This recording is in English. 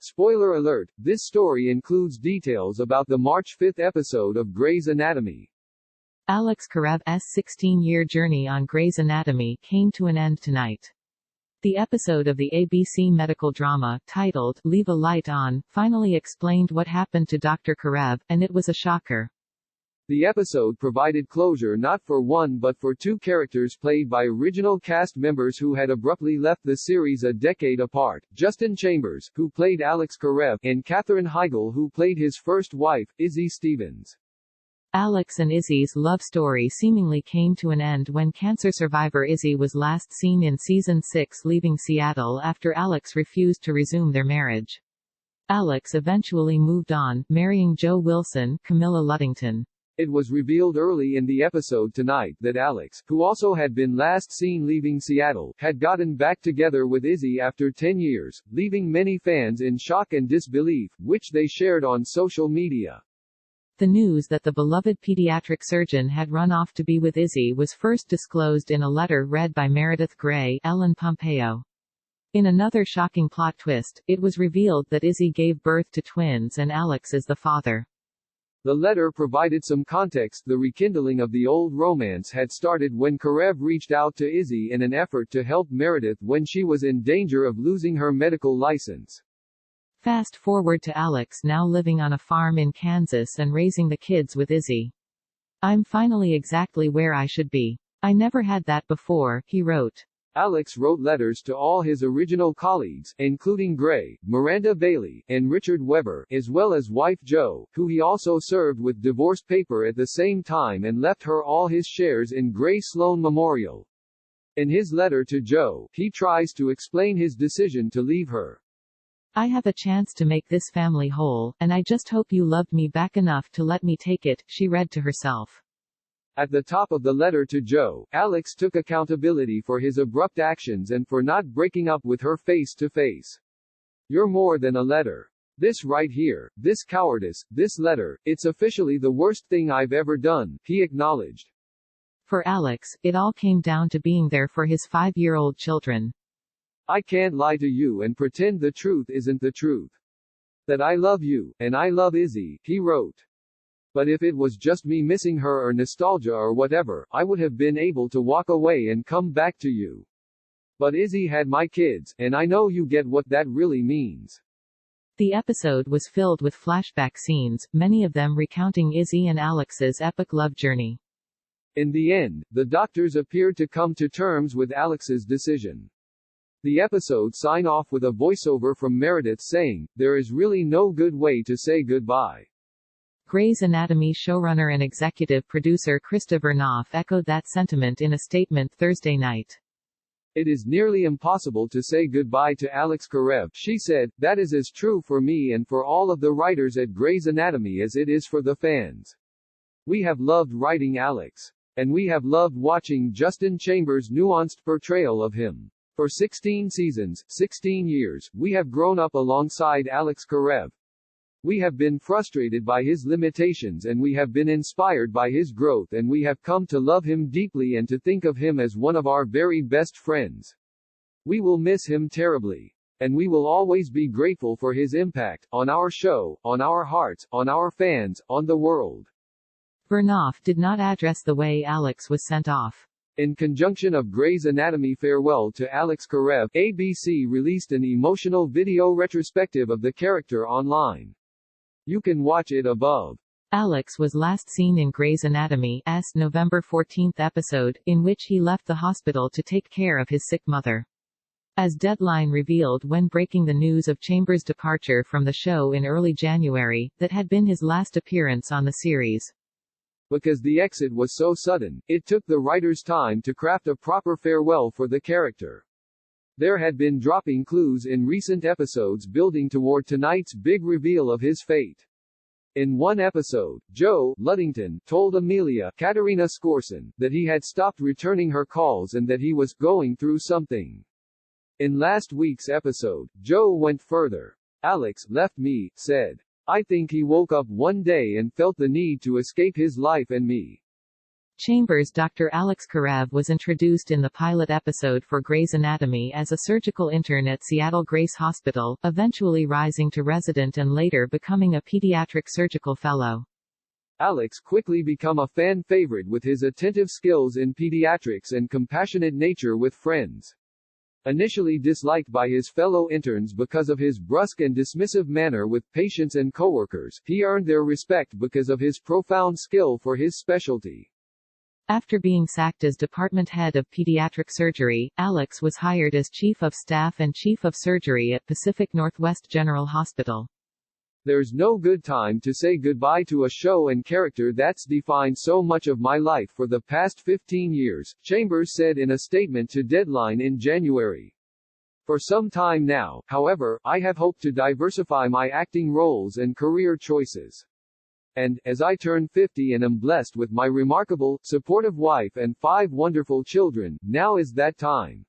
Spoiler alert, this story includes details about the March 5 episode of Grey's Anatomy. Alex Karev's 16-year journey on Grey's Anatomy came to an end tonight. The episode of the ABC medical drama, titled Leave a Light On, finally explained what happened to Dr. Karev, and it was a shocker. The episode provided closure not for one but for two characters played by original cast members who had abruptly left the series a decade apart, Justin Chambers, who played Alex Karev, and Katherine Heigl, who played his first wife, Izzy Stevens. Alex and Izzy's love story seemingly came to an end when cancer survivor Izzy was last seen in Season 6 leaving Seattle after Alex refused to resume their marriage. Alex eventually moved on, marrying Joe Wilson, Camilla Luddington. It was revealed early in the episode tonight that Alex, who also had been last seen leaving Seattle, had gotten back together with Izzy after 10 years, leaving many fans in shock and disbelief, which they shared on social media. The news that the beloved pediatric surgeon had run off to be with Izzy was first disclosed in a letter read by Meredith Grey, Ellen Pompeo. In another shocking plot twist, it was revealed that Izzy gave birth to twins and Alex is the father. The letter provided some context. The rekindling of the old romance had started when Karev reached out to Izzy in an effort to help Meredith when she was in danger of losing her medical license. Fast forward to Alex now living on a farm in Kansas and raising the kids with Izzy. "I'm finally exactly where I should be. I never had that before," he wrote. Alex wrote letters to all his original colleagues, including Grey, Miranda Bailey, and Richard Webber, as well as wife Jo, who he also served with divorce paper at the same time and left her all his shares in Grey Sloan Memorial. In his letter to Jo, he tries to explain his decision to leave her. "I have a chance to make this family whole, and I just hope you loved me back enough to let me take it," she read to herself. At the top of the letter to Jo, Alex took accountability for his abrupt actions and for not breaking up with her face to face. "You're more than a letter. This right here, this cowardice, this letter, it's officially the worst thing I've ever done," he acknowledged. For Alex, it all came down to being there for his 5-year-old children. "I can't lie to you and pretend the truth isn't the truth. That I love you, and I love Izzy," he wrote. "But if it was just me missing her or nostalgia or whatever, I would have been able to walk away and come back to you. But Izzy had my kids, and I know you get what that really means." The episode was filled with flashback scenes, many of them recounting Izzy and Alex's epic love journey. In the end, the doctors appeared to come to terms with Alex's decision. The episode signs off with a voiceover from Meredith saying, "There is really no good way to say goodbye." Grey's Anatomy showrunner and executive producer Krista Vernoff echoed that sentiment in a statement Thursday night. "It is nearly impossible to say goodbye to Alex Karev," she said. "That is as true for me and for all of the writers at Grey's Anatomy as it is for the fans. We have loved writing Alex. And we have loved watching Justin Chambers' nuanced portrayal of him. For 16 seasons, 16 years, we have grown up alongside Alex Karev. We have been frustrated by his limitations and we have been inspired by his growth and we have come to love him deeply and to think of him as one of our very best friends. We will miss him terribly. And we will always be grateful for his impact, on our show, on our hearts, on our fans, on the world." Vernoff did not address the way Alex was sent off. In conjunction of Grey's Anatomy Farewell to Alex Karev, ABC released an emotional video retrospective of the character online. You can watch it above. Alex was last seen in Grey's Anatomy's November 14 episode, in which he left the hospital to take care of his sick mother. As Deadline revealed when breaking the news of Chambers' departure from the show in early January, that had been his last appearance on the series. Because the exit was so sudden, it took the writers time to craft a proper farewell for the character. There had been dropping clues in recent episodes building toward tonight's big reveal of his fate. In one episode, Joe Luddington told Amelia Katerina Skorson that he had stopped returning her calls and that he was going through something. In last week's episode, Joe went further. "Alex left me," said. "I think he woke up one day and felt the need to escape his life and me." Chambers. Dr. Alex Karev was introduced in the pilot episode for Grey's Anatomy as a surgical intern at Seattle Grace Hospital, eventually rising to resident and later becoming a pediatric surgical fellow. Alex quickly became a fan favorite with his attentive skills in pediatrics and compassionate nature with friends. Initially disliked by his fellow interns because of his brusque and dismissive manner with patients and coworkers, he earned their respect because of his profound skill for his specialty. After being sacked as department head of pediatric surgery, Alex was hired as chief of staff and chief of surgery at Pacific Northwest General Hospital. There's no good time to say goodbye to a show and character that's defined so much of my life for the past 15 years, Chambers said in a statement to Deadline in January. For some time now, however, I have hoped to diversify my acting roles and career choices. And, as I turn 50 and am blessed with my remarkable, supportive wife and 5 wonderful children, now is that time.